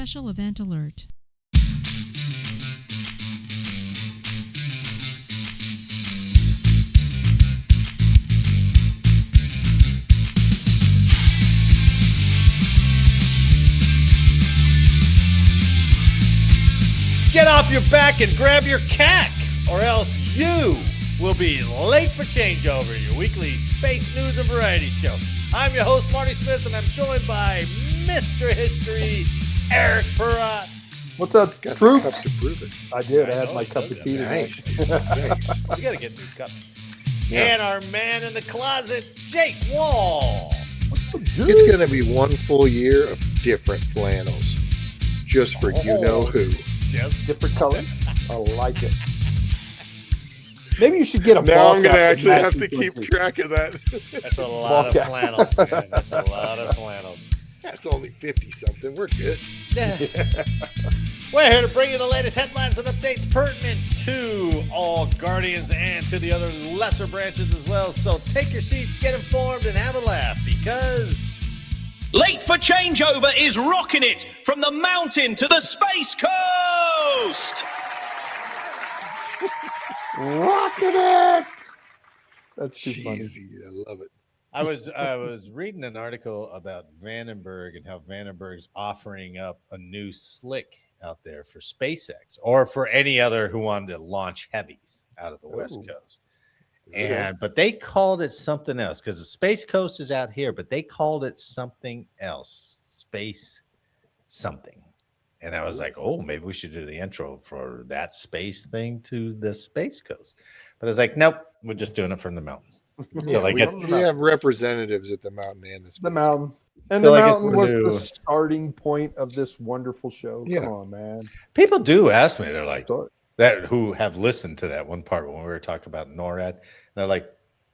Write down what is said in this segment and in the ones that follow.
Special event alert. Get off your back and grab your cack, or else you will be late for changeover, your weekly space news and variety show. I'm your host, Marty Smith, and I'm joined by Mr. History, Eric Perrott. What's up, Got troops? cups to prove it. I did. I I had know, my cup of tea today. Nice. Nice. You got to get new cups. Yeah. And our man in the closet, Jake Wall. It's going to be one full year of different flannels, just for you know who. Just Different colors. I like it. Maybe you should get a Now I'm bulk going to out actually that have to matches keep with track of that. That's a lot of Bulk out. flannels, man. That's a lot of flannels. That's only 50 something. We're good. Yeah. We're here to bring you the latest headlines and updates pertinent to all Guardians and to the other lesser branches as well. So take your seats, get informed, and have a laugh because Late for Changeover is rocking it from the mountain to the space coast. Rocking it. That's too funny. Cheesy. I love it. I was reading an article about Vandenberg and how Vandenberg's offering up a new slick out there for SpaceX or for any other who wanted to launch heavies out of the West Coast. But they called it something else because the Space Coast is out here, but they called it something else, space something. And I was like, oh, maybe we should do the intro for that space thing to the Space Coast. But I was like, nope, we're just doing it from the mountain. Yeah, like we, it's- we have representatives at the mountain and the The space. mountain. And So the like it's mountain was new. the starting point of this wonderful show. Yeah. Come on, man. People do ask me, they're like, Start. that who have listened to that one part when we were talking about NORAD. And they're like,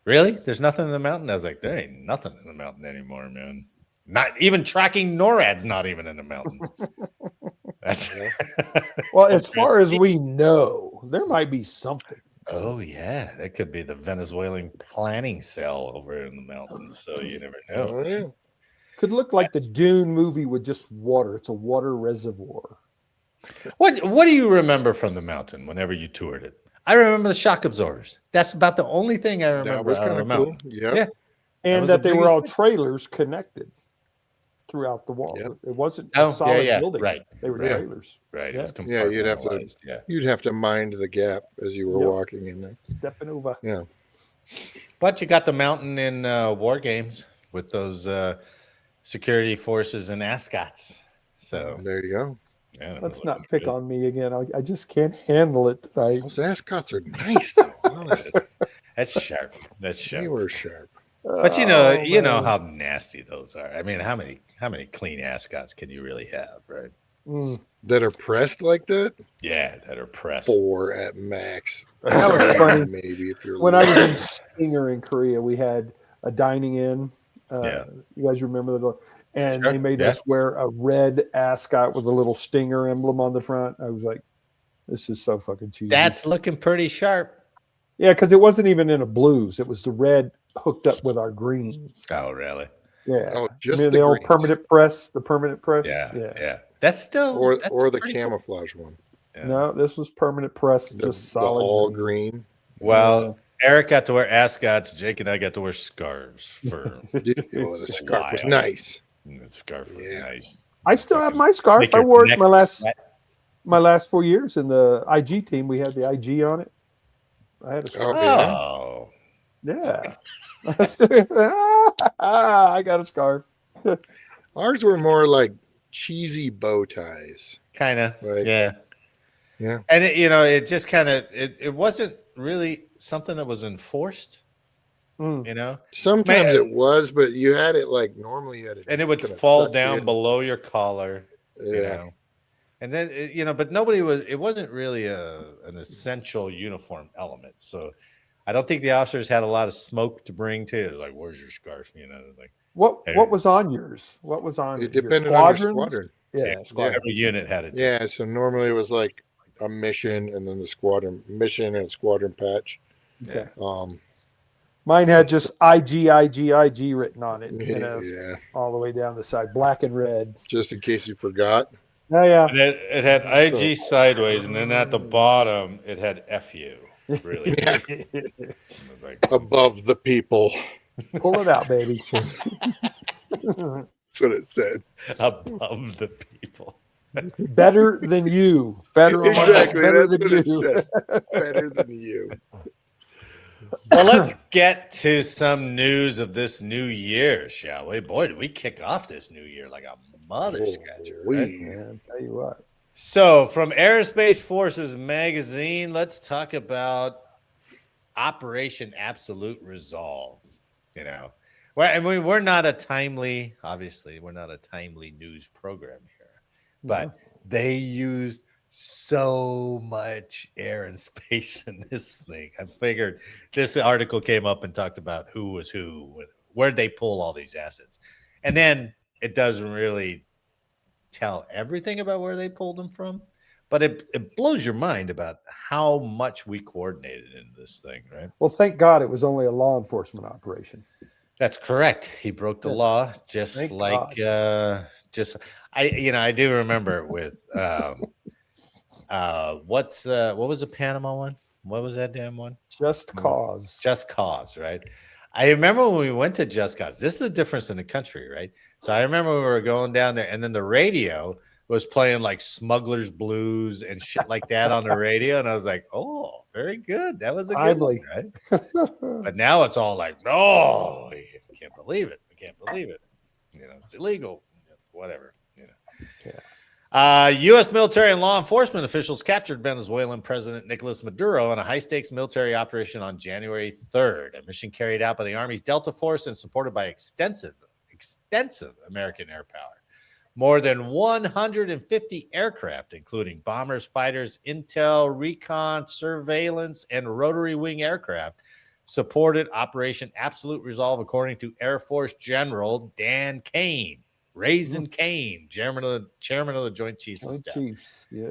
really? There's nothing in the mountain? I was like, there ain't nothing in the mountain anymore, man. Not even tracking NORAD's not even in the mountain. That's Well, as far as we know, there might be something. oh yeah, that could be the Venezuelan planning cell over in the mountains. So you never know. Oh, yeah. Could look like the Dune movie with just water. It's a water reservoir. What do you remember from the mountain whenever you toured it? I remember the shock absorbers. That's about the only thing I That remember was out of kind the of cool. mountain. Yep. Yeah. And was that the they were biggest all thing. trailers connected throughout the wall. Yep. It wasn't Oh, a solid yeah, building. right, They were right. trailers. Right. Yeah. It was Yeah, you'd have to- compartmentalized, yeah. You'd have to mind the gap as you were Yep. walking in there. Stepping over. Yeah. But you got the mountain in war games with those security forces and ascots. So There you go. yeah, Let's not pick on me again. I just can't handle it tonight. Those ascots are nice, though. Honestly. That's sharp. That's They sharp. were sharp. But you Oh, know man. how nasty those are. I mean, how many clean ascots can you really have, right? Mm. That are pressed like that? Yeah, that are pressed. 4 at max. That was funny. Maybe if you're When I was lucky. in Stinger in Korea, we had a dining in. Yeah. You guys remember the? And Sure, they made yeah. us wear a red ascot with a little Stinger emblem on the front. I was like, this is so fucking cheesy. That's looking pretty sharp. Yeah, because it wasn't even in a blues. It was the red hooked up with our greens. Oh, really? Yeah. Oh, just I mean, the the old greens. permanent press. The permanent press. Yeah. That's still Or that's the pretty cool. camouflage one. Yeah. No, this was permanent press. The, Just the solid. all green. green. Well, Eric got to wear ascots. Jake and I got to wear scarves for Oh, the scarf was Wild. nice. the scarf was Yeah. nice. I still have my scarf. Make I your wore it neck my last sweat. 4 years in the IG team. We had the IG on it. I had a scarf. Oh, Yeah. I got a scarf. Ours were more like cheesy bow ties. kind of. Like- Yeah. Yeah. And it just kind of it wasn't really something that was enforced. Mm. Sometimes Man. it was, but you had it like normally you had it. And it just would kinda fall tucked down in. below your collar. Yeah. You know. And then but it wasn't really an essential uniform element. So I don't think the officers had a lot of smoke to bring to it. Like, where's your scarf? Like What was on yours? What was on It your depended on your squadrons? squadron. Yeah, squadron. every unit had it. Yeah, so normally it was like a mission and then the squadron mission and squadron patch. Okay. Um, Mine had just IG written on it, yeah, all the way down the side, black and red. just in case you forgot. Oh, yeah. And it had IG sideways, and then at the bottom it had FU. Really, it was like, Above the people. Pull it out, baby. That's what it said. above the people. Better than you. Better on my list. Exactly. Better That's than what you. it said. Better than you. Well, let's get to some news of this new year, shall we? Boy, did we kick off this new year like a mother scratcher, right? Yeah, I'll tell you what. So, from Aerospace Forces magazine, let's talk about Operation Absolute Resolve. You know, well, I mean, we're not a timely news program here, but they used so much air and space in this thing. I figured this article came up and talked about who was who, where'd they pull all these assets, and then it doesn't really tell everything about where they pulled them from, but it blows your mind about how much we coordinated in this thing, right? Well, thank God it was only a law enforcement operation. That's correct. He broke the law, just Thank like God. I do remember with what was the Panama one? What was that damn one? Just cause. Just Cause, right? I remember when we went to Just Cause. This is the difference in the country, right? So I remember we were going down there, and then the radio was playing like Smuggler's Blues and shit like that on the radio, and I was like, "Oh, very good. That was a good one, right?" But now it's all like, "No, I can't believe it. I can't believe it. You know, it's illegal. Whatever." You know. Yeah. U.S. military and law enforcement officials captured Venezuelan President Nicolás Maduro in a high-stakes military operation on January 3rd, a mission carried out by the Army's Delta Force and supported by extensive American air power. More than 150 aircraft, including bombers, fighters, intel, recon, surveillance, and rotary wing aircraft, supported Operation Absolute Resolve, according to Air Force General Dan Kane. Raisin Kane, chairman of the Joint Chiefs of Staff. Yeah.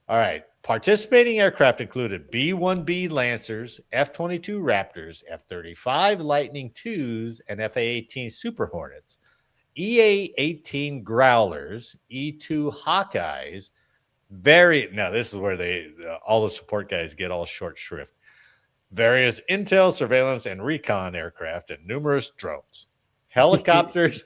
All right. Participating aircraft included B-1B Lancers, F-22 Raptors, F-35 Lightning IIs, and FA-18 Super Hornets, EA-18 Growlers, E-2 Hawkeyes. This is where all the support guys get all short shrift. Various intel, surveillance, and recon aircraft, and numerous drones. Helicopters.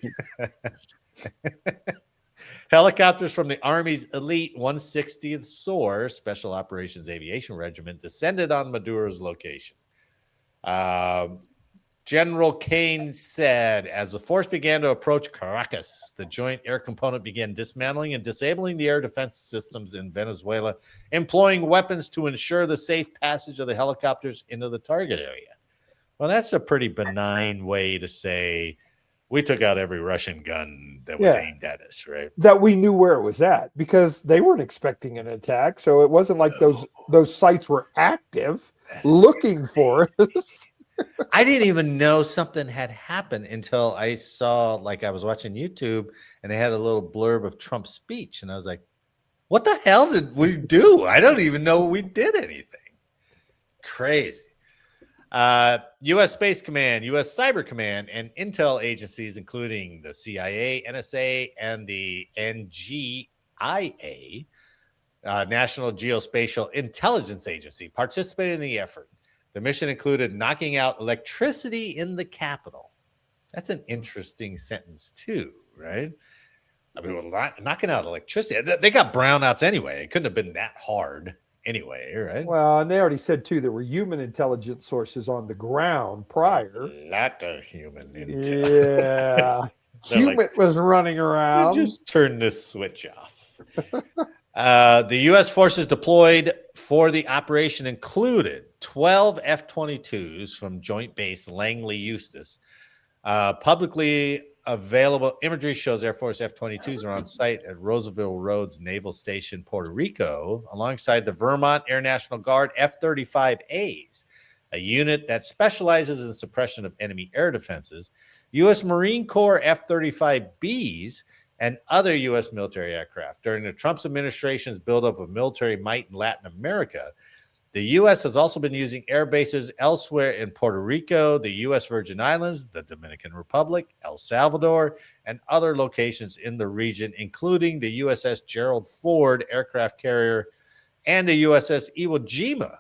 Helicopters from the Army's elite 160th SOAR Special Operations Aviation Regiment descended on Maduro's location. General Kane said, as the force began to approach Caracas, the joint air component began dismantling and disabling the air defense systems in Venezuela, employing weapons to ensure the safe passage of the helicopters into the target area. Well, that's a pretty benign way to say we took out every Russian gun that was aimed at us, right? That we knew where it was at, because they weren't expecting an attack. So it wasn't like those sites were active looking for us. I didn't even know something had happened until I saw, I was watching YouTube and they had a little blurb of Trump's speech. And I was like, what the hell did we do? I don't even know we did anything. Crazy. U.S. Space Command, U.S. Cyber Command, and intel agencies, including the CIA, NSA, and the NGIA, National Geospatial Intelligence Agency, participated in the effort. The mission included knocking out electricity in the capital. That's an interesting sentence, too, right? I mean, knocking out electricity. They got brownouts anyway. It couldn't have been that hard anyway, right? Well, and they already said, too, there were human intelligence sources on the ground prior. A lot of human intelligence. Yeah. Human was running around. Just turn this switch off. The U.S. forces deployed for the operation included 12 F-22s from Joint Base Langley Eustis. Publicly available imagery shows Air Force F-22s are on site at Roosevelt Roads Naval Station, Puerto Rico, alongside the Vermont Air National Guard F-35As, a unit that specializes in suppression of enemy air defenses, U.S. Marine Corps F-35Bs, and other U.S. military aircraft. During the Trump administration's buildup of military might in Latin America, The U.S. has also been using air bases elsewhere in Puerto Rico, the U.S. Virgin Islands, the Dominican Republic, El Salvador, and other locations in the region, including the USS Gerald Ford aircraft carrier and the USS Iwo Jima,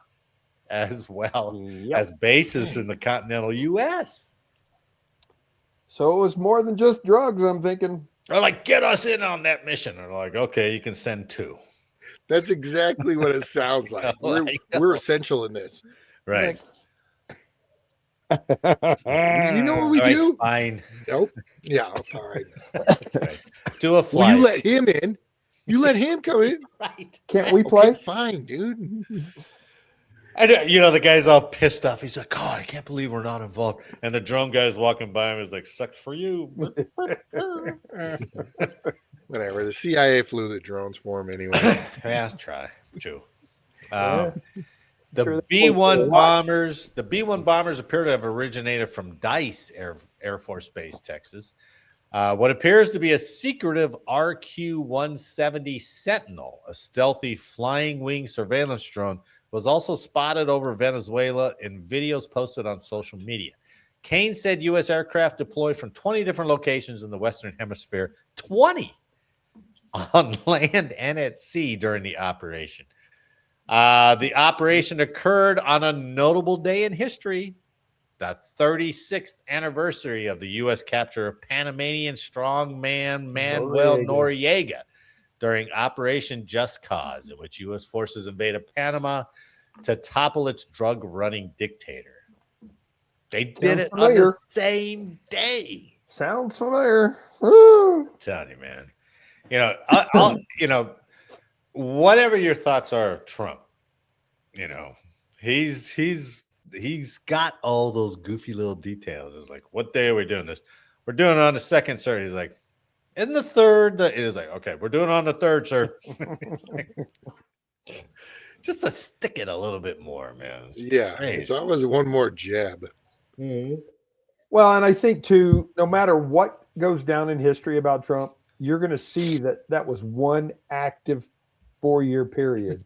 as well as bases in the continental U.S. So it was more than just drugs, I'm thinking. They're like, get us in on that mission. They're like, okay, you can send 2. That's exactly what it sounds like. We're essential in this. Right. You know what we All right, do? fine. Nope. Yeah, all right. That's right. Do a Well, flight. you let him in. You let him come in. Right. Can't we play? Okay, fine, dude. And the guy's all pissed off. He's like, "Oh, I can't believe we're not involved." And the drum guy's walking by him. He's like, "Sucks for you." Whatever. The CIA flew the drones for him anyway. Yeah, try. True. Yeah. The Sure, B-1 bombers. The B-1 bombers appear to have originated from Dice Air Force Base, Texas. What appears to be a secretive RQ-170 Sentinel, a stealthy flying wing surveillance drone, was also spotted over Venezuela in videos posted on social media. Kane said U.S. aircraft deployed from 20 different locations in the Western Hemisphere, 20 on land and at sea during the operation. The operation occurred on a notable day in history, the 36th anniversary of the U.S. capture of Panamanian strongman Manuel Noriega during Operation Just Cause, in which U.S. forces invaded Panama to topple its drug-running dictator. They did it on the same day. Sounds familiar. Woo. I'm telling you, man. I'll whatever your thoughts are of Trump, he's got all those goofy little details. It's like, what day are we doing this? We're doing it on the 2nd, sir. He's like, in the 3rd. It is like, okay, we're doing it on the 3rd, sir. Like, just to stick it a little bit more, man. It's always one more jab. Mm-hmm. Well, and I think too, no matter what goes down in history about Trump, you're going to see that was one active 4-year period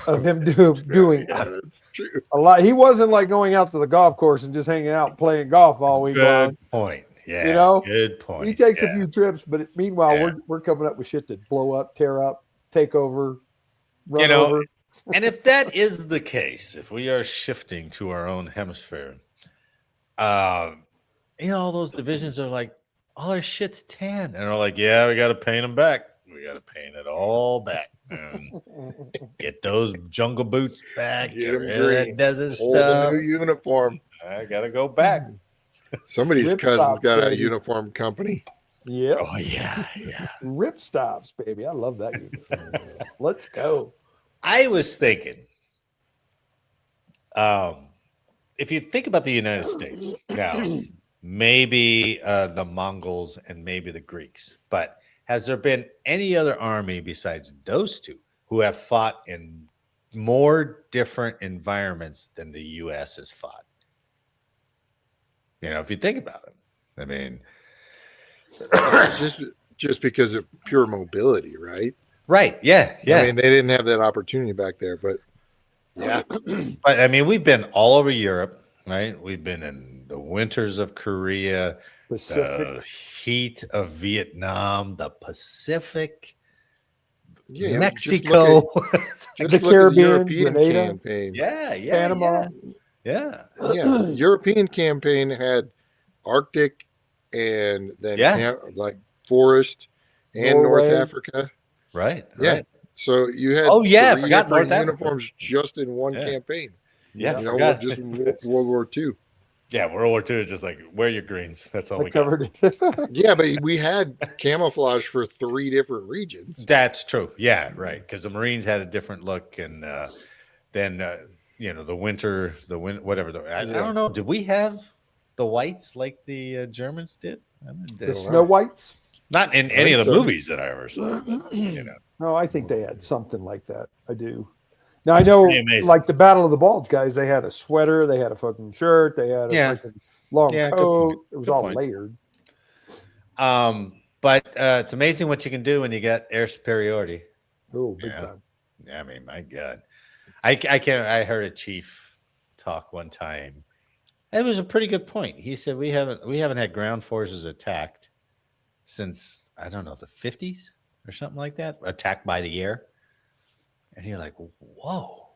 of him doing that's true. a lot. He wasn't like going out to the golf course and just hanging out playing golf all week long. Good point. Yeah, good point. He takes a few trips, but meanwhile, we're coming up with shit to blow up, tear up, take over, run over. And if that is the case, if we are shifting to our own hemisphere, all those divisions are like, all our shit's tan. And they're like, yeah, we got to paint them back. We got to paint it all back. Get those jungle boots back. Get rid of that desert stuff. New uniform. I got to go back. Somebody's cousin's got a uniform company. Yeah. Oh, yeah. Rip stops, baby. I love that uniform. Let's go. I was thinking, if you think about the United States now, maybe the Mongols and maybe the Greeks, but has there been any other army besides those two who have fought in more different environments than the U.S. has fought? If you think about it, I mean, just because of pure mobility, right? Right. Yeah. I mean, they didn't have that opportunity back there, but yeah. But I mean, we've been all over Europe, right? We've been in the winters of Korea, Pacific. the heat of Vietnam, the Pacific, Yeah, Mexico, the Caribbean, Grenada, campaign. Panama. Yeah. European campaign had Arctic and then like forest and Norway. North Africa. Right. Yeah. Right. So you had I three forgot different North Africa. uniforms just in one campaign. Yeah. You know, just in World War II. Yeah, World War II is just like, wear your greens. That's all we covered got. it. Yeah, but we had camouflage for 3 different regions. That's true. Yeah, right. Because the Marines had a different look, and then the winter, whatever. I don't know. Did we have the whites like the Germans did? The Snow Whites? Not in any of the movies that I ever saw. No, I think they had something like that. I do. Now I know, like the Battle of the Bulge guys, they had a sweater, they had a fucking shirt, they had a freaking long coat. It was all layered. But it's amazing what you can do when you get air superiority. Oh, big time. Yeah, I mean, my God. I can't. I heard a chief talk one time. It was a pretty good point. He said we haven't had ground forces attacked since, I don't know, the 50s or something like that. Attacked by the air. And you're like, whoa.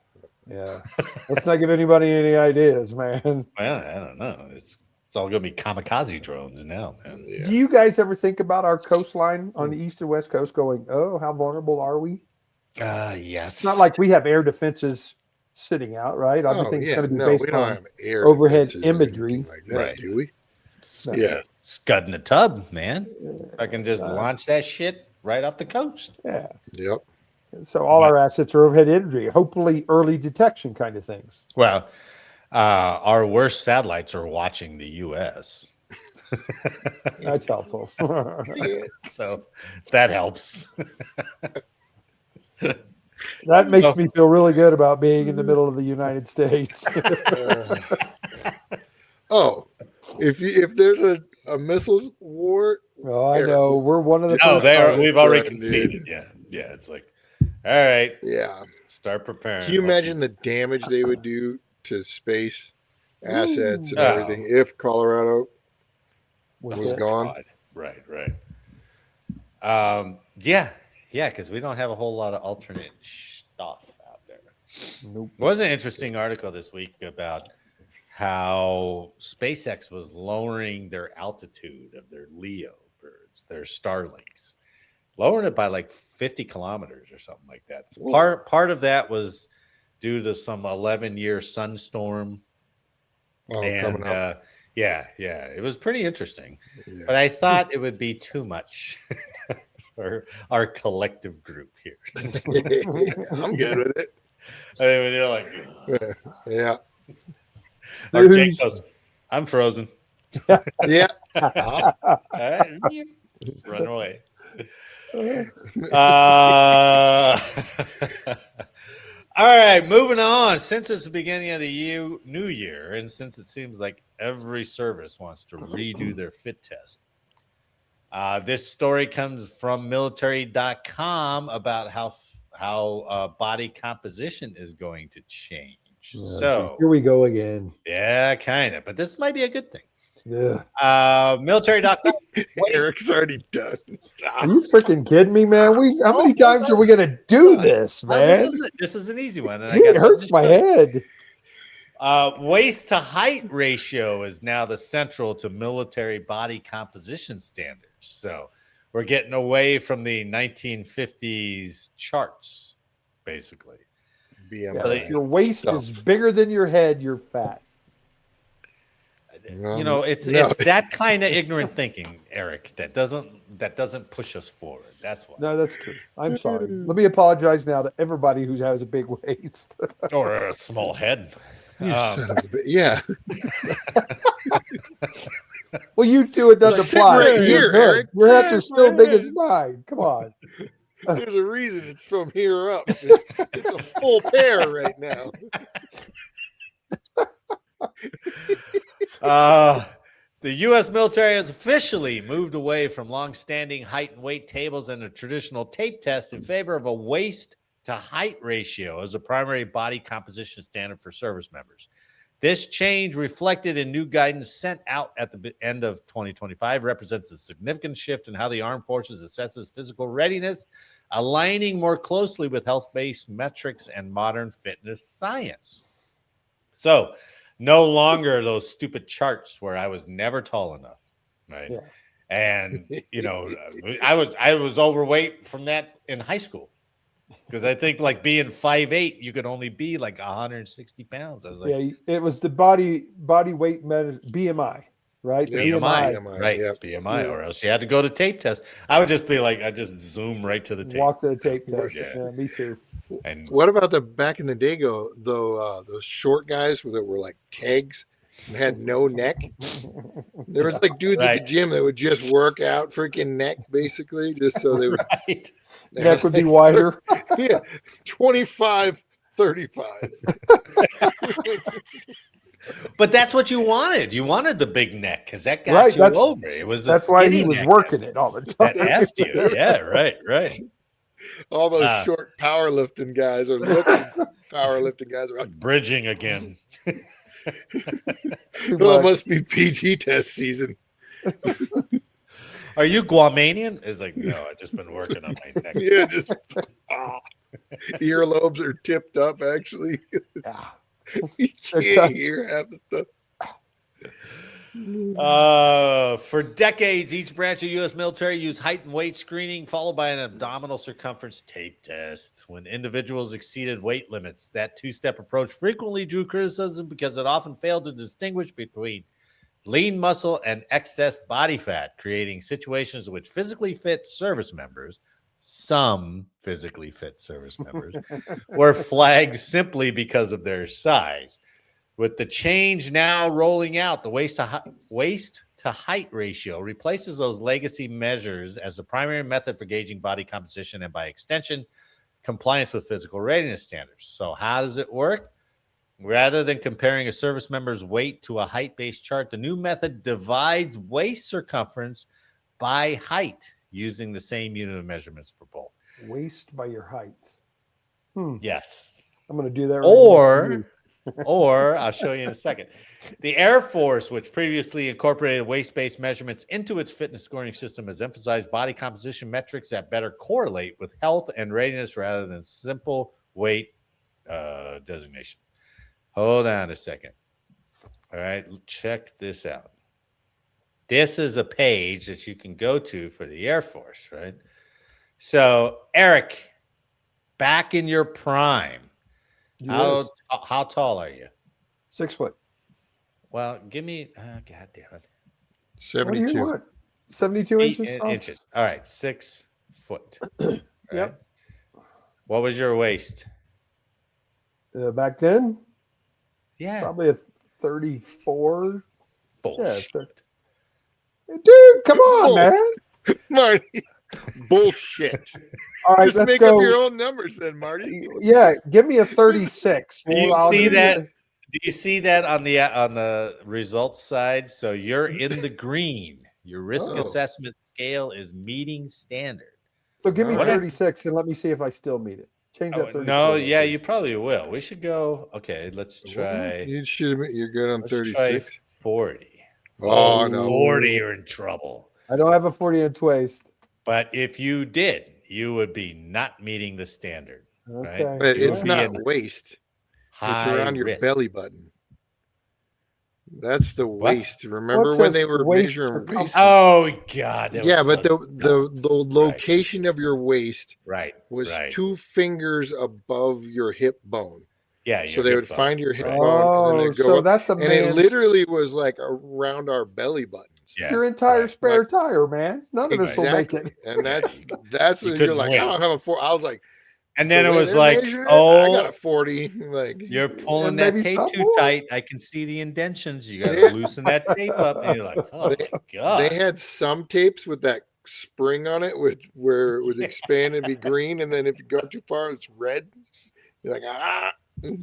Yeah. Let's not give anybody any ideas, man. Well, I don't know. It's all going to be kamikaze drones now, man. Yeah. Do you guys ever think about our coastline on the east and west coast going, oh, how vulnerable are we? Yes. It's not like we have air defenses sitting out, right? Everything's going to be based we don't on have air overhead defenses or imagery. anything like that, Right. do we? Yeah. Scud in a tub, man. I can just launch that shit right off the coast. Yeah. Yep. So all our assets are overhead imagery, hopefully early detection kind of things. Well, our worst satellites are watching the U.S. That's helpful. So if that helps. That makes me feel really good about being in the middle of the United States. If there's a missile war, Oh, I know. We're one of the No, first targets. we've already Dude. conceded. Yeah. It's like, all right, yeah. start preparing. Can you imagine the damage they would do to space assets and Oh. everything if Colorado Was was it? gone? God. Right. Yeah, because we don't have a whole lot of alternate stuff out there. Nope. There was an interesting article this week about how SpaceX was lowering their altitude of their LEO birds, their Starlinks, lowering it by like 50 kilometers or something like that. Whoa. Part of that was due to some 11-year sunstorm. Coming up. Yeah, it was pretty interesting. Yeah. But I thought it would be too much for our collective group here. I'm good with it. I mean, you're like, Yeah. or Jake goes, I'm frozen. Yeah. Run away. All right, moving on. Since it's the beginning of the new year, and since it seems like every service wants to redo their fit test, this story comes from military.com about how body composition is going to change. So here we go again. yeah, kind of, but this might be a good thing. Yeah. Military.com. Eric's already done. Are you freaking kidding me, man? How many times are we going to do this, man? This is an easy one. And Gee, it hurts my head. Waist to height ratio is now the central to military body composition standards. So we're getting away from the 1950s charts, basically. BMI. Yeah, if your waist is bigger than your head, you're fat. You know, it's that kind of ignorant thinking, Eric, that doesn't push us forward. That's why. No, that's true. I'm sorry. Let me apologize now to everybody who has a big waist. Or a small head. You son of a bitch. Yeah. Well, you two, it doesn't Sit apply. right You're here, good. Eric. Your heads are Sit still right big here. as mine. Come on. There's a reason it's from here up. It's a full pair right now. The U.S. military has officially moved away from long-standing height and weight tables and a traditional tape test in favor of a waist to height ratio as a primary body composition standard for service members. This change, reflected in new guidance sent out at the end of 2025, represents a significant shift in how the armed forces assesses physical readiness, aligning more closely with health-based metrics and modern fitness science. So, no longer those stupid charts where I was never tall enough, right? Yeah. And you know, I was overweight from that in high school because I think like being 5'8", you could only be like 160 pounds. I was like, Yeah, it was the body weight BMI, right? Yeah, BMI, right? Yep. BMI, or else you had to go to tape test. I would just be like, I just zoom right to the tape. Walk to the tape test. Yeah. Yeah, me too. And What about the back in the day those short guys that were like kegs and had no neck? There was like dudes at the Right. gym that would just work out freaking neck basically just so they would right. Neck would be wider. yeah, 25, 35. But that's what you wanted. You wanted the big neck because that got Right, you that's- over. It was the That's why he skinny was neck working it all the that time. effed you. Yeah, right. All those Ah. short powerlifting guys are looking powerlifting guys are like, Bridging again. Too well, it much. must be PT test season. Are you Guamanian? It's like, no, I've just been working on my neck. Yeah, just earlobes are tipped up. Actually, Yeah. you can't hear half the stuff. For decades, each branch of U.S. military used height and weight screening, followed by an abdominal circumference tape test. When individuals exceeded weight limits, that two-step approach frequently drew criticism because it often failed to distinguish between lean muscle and excess body fat, creating situations in which physically fit service members, some physically fit service members, were flagged simply because of their size. With the change now rolling out, the waist to height ratio replaces those legacy measures as the primary method for gauging body composition and, by extension, compliance with physical readiness standards. So how does it work? Rather than comparing a service member's weight to a height-based chart, the new method divides waist circumference by height using the same unit of measurements for both. Waist by your height. Yes. I'm going to do that right now. Or I'll show you in a second. The Air Force, which previously incorporated waist-based measurements into its fitness scoring system, has emphasized body composition metrics that better correlate with health and readiness rather than simple weight designation. Hold on a second. All right, check this out. This is a page that you can go to for the Air Force, right? So, Eric, back in your prime, how tall are you? 6 foot. Well, give me, God damn it. 72. What do you want? 72 inches? Inches. All right, 6 foot. Right? Yep. What was your waist? Back then, Yeah. probably a 34. Bullshit. Yeah, dude, come on, man. Marty, bullshit. All right, Just let's make go. up your own numbers then, Marty. Yeah, give me a 36. Do you I'll see give that? you- Do you see that on the results side? So you're in the green. Your risk Oh. assessment scale is meeting standard. So give me What? 36 and let me see if I still meet it. Change that 34. No, yeah, you probably will. We should go. Okay, let's try. You should. You're good on Let's try 36. 40. Oh, no. 40, you're in trouble. I don't have a 40-inch waist. But if you did, you would be not meeting the standard. Okay. Right? But It it's would be not in waist. It's high around your risk. belly button. That's the waist. Remember What's when this they were waist measuring circumference? waist? Oh God! that Yeah, was but so the location of your waist right was right. 2 fingers above your hip bone. Yeah, So your they hip would bone. find your hip Right. bone and then Oh, they'd go so up. that's a And it man's literally was like around our belly buttons. Yeah, your entire right. spare Like- tire, man. None of us will make it. And that's You you're couldn't like, win. I don't have a 4. I was like, And then the it way was they're like, measuring it, I got a oh, 40. Like, you're pulling And that maybe tape some too more. tight. I can see the indentions. You got to loosen that tape up. And you're like, oh my God. they had some tapes with that spring on it, where it would expand and be green, and then if you go too far, it's red. You're like, ah.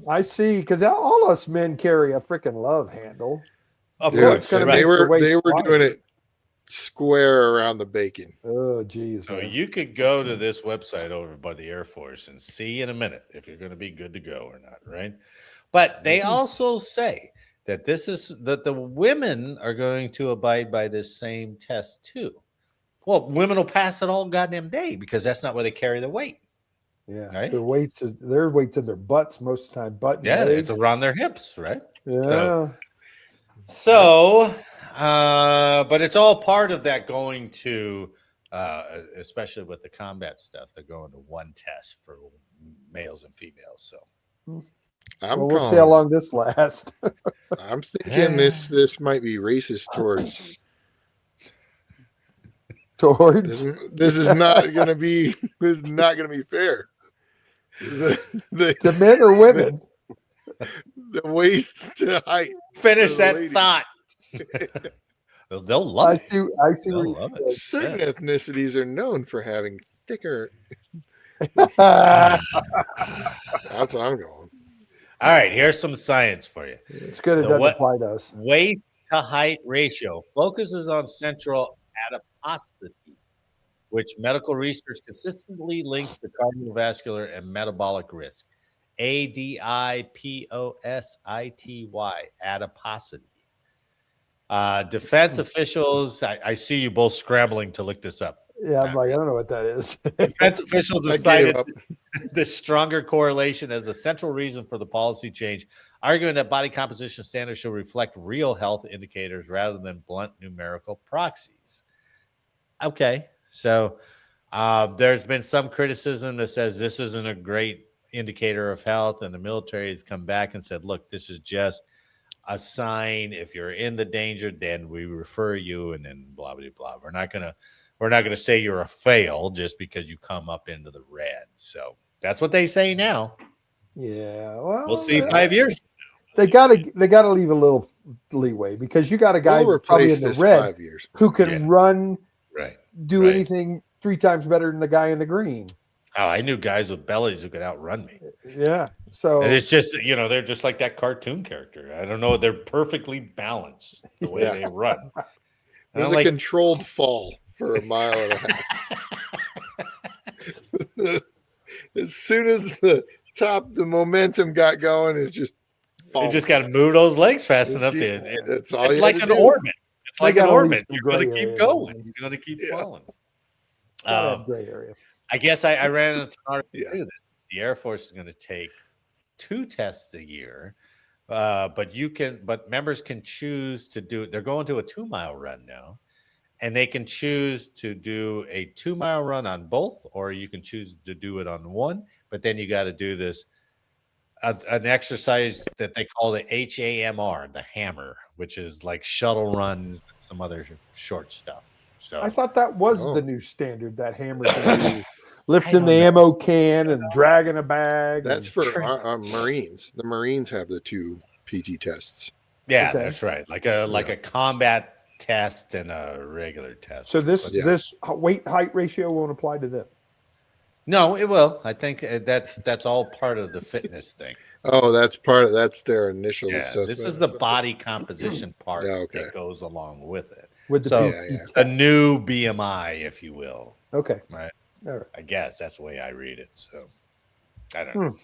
I see, because all us men carry a freaking love handle. Of Dude, course. it's gonna right. make they were your waist doing wider. it square around the bacon. Oh, geez. So man. you could go to this website over by the Air Force and see in a minute if you're going to be good to go or not, right? But they also say that that the women are going to abide by this same test too. Well, women will pass it all goddamn day because that's not where they carry the weight. Yeah, Right? their weights in their butts most of the time. Butt and Yeah, legs. it's around their hips, right? Yeah. So, but it's all part of that going to, especially with the combat stuff, they're going to one test for males and females. So, Well, we'll see how long this lasts. I'm thinking this might be racist towards. Towards This is not gonna be. This is not gonna be fair. to men or women. The waist to height. finish For the that ladies. thought. They'll love I it. see. They'll where love you're it. Certain Yeah. ethnicities are known for having thicker. going. That's what I'm going. All right, here's some science for you. It's good. It The doesn't what- apply to us. Waist to height ratio focuses on central adiposity, which medical research consistently links to cardiovascular and metabolic risk. adiposity, adiposity. Defense officials, I see you both scrambling to look this up. Yeah, I'm like, I don't know what that is. Defense officials have I gave cited up. the stronger correlation as a central reason for the policy change, arguing that body composition standards should reflect real health indicators rather than blunt numerical proxies. Okay, so there's been some criticism that says this isn't a great indicator of health, and the military has come back and said, look, this is just a sign. If you're in the danger, then we refer you, and then blah blah blah. We're not gonna say you're a fail just because you come up into the red. So that's what they say now. Yeah, well, We'll see 5 years. They gotta leave a little leeway, because you got a guy We'll probably replace in the this red 5 years. who can Yeah. run, Right. do Right. anything 3 times better than the guy in the green. Oh, I knew guys with bellies who could outrun me. Yeah. So And it's just, they're just like that cartoon character. I don't know. They're perfectly balanced the way Yeah. they run. It I was don't a controlled fall for a mile and a half. As soon as the momentum got going, it's just You just got to move those legs fast Just enough. That's all It's you like had an to do. orbit. It's They like an gotta leave orbit. some You're going to gray keep area. going. You're going to keep Yeah. falling. gotta have gray area. I guess I ran into an article Yeah. too. The Air Force is going to take 2 tests a year, but members can choose to do. They're going to a 2-mile run now, and they can choose to do a 2-mile run on both, or you can choose to do it on one. But then you got to do this an exercise that they call the HAMR, the hammer, which is like shuttle runs and some other short stuff. So I thought that was Oh. the new standard, that hammer thing. Lifting don't the know. ammo can and dragging a bag. That's and- for our Marines. The Marines have the 2 PT tests. yeah, Okay. that's right. Like a combat test and a regular test. So this Yeah. this weight height ratio won't apply to them. No, it will. I think that's all part of the fitness thing. Oh, that's their initial Yeah, assessment. this is the body composition part Yeah, okay. that goes along with it. With the So PT yeah. a new BMI, if you will. Okay. Right. All right. I guess that's the way I read it. So I don't Hmm. know.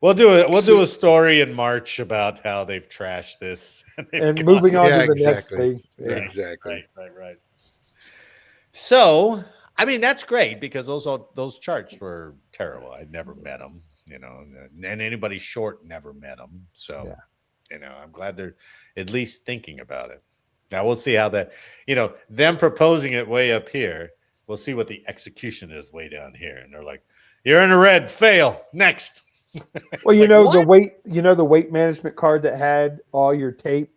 We'll do it. We'll do a story in March about how they've trashed this. they've And gone- moving on Yeah, to the next exactly. thing. Yeah. Exactly. Right. So, I mean, that's great because those charts were terrible. I'd never met them, and anybody short never met them. So, I'm glad they're at least thinking about it. Now we'll see how that, them proposing it way up here. We'll see what the execution is way down here. And they're like, you're in the red, fail, next. Well, Like, the weight management card that had all your tape,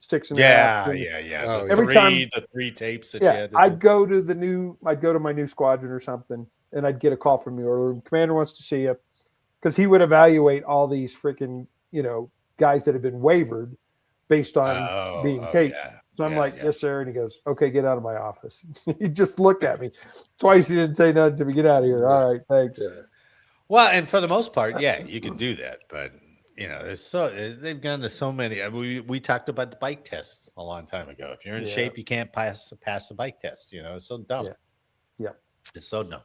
6.5. Yeah. Oh, The Every three, time- the 3 tapes that you Yeah, had to I'd do. go to my new squadron or something, and I'd get a call from the order room. Commander wants to see you, because he would evaluate all these freaking guys that have been wavered based on being taped. Yeah. So I'm Yeah, like, yeah. yes, sir. And he goes, okay, get out of my office. He just looked at me twice. He didn't say nothing to me. Get out of here. All right, thanks. Yeah. Well, and for the most part, yeah, you can do that. But they've gone to so many. We talked about the bike tests a long time ago. If you're in Yeah. shape, you can't pass the bike test. It's so dumb. Yeah. It's so dumb.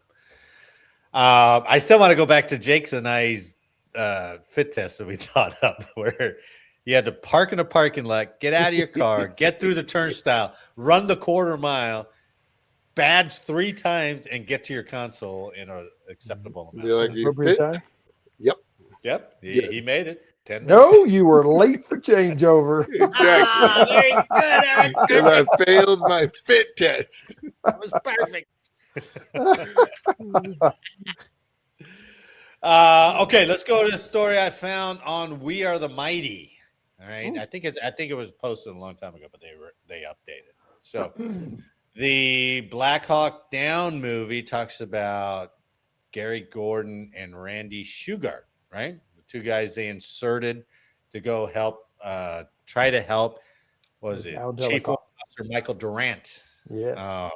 I still want to go back to Jake's and I's fit test that we thought up, where you had to park in a parking lot, get out of your car, get through the turnstile, run the quarter mile, badge 3 times, and get to your console in an acceptable amount. You're like, you Appropriate fit? time? Yep, Yeah. he made it. 10 minutes. No, you were late for changeover. Ah, very good, Eric. Because I failed my fit test. That was perfect. Okay, let's go to the story I found on We Are the Mighty. All right, Ooh. I think it was posted a long time ago, but they updated it. So the Black Hawk Down movie talks about Gary Gordon and Randy Shugart, right? The 2 guys they inserted to go help, try to help. What was it? Downed Chief helicopter. Officer Michael Durant. Yes.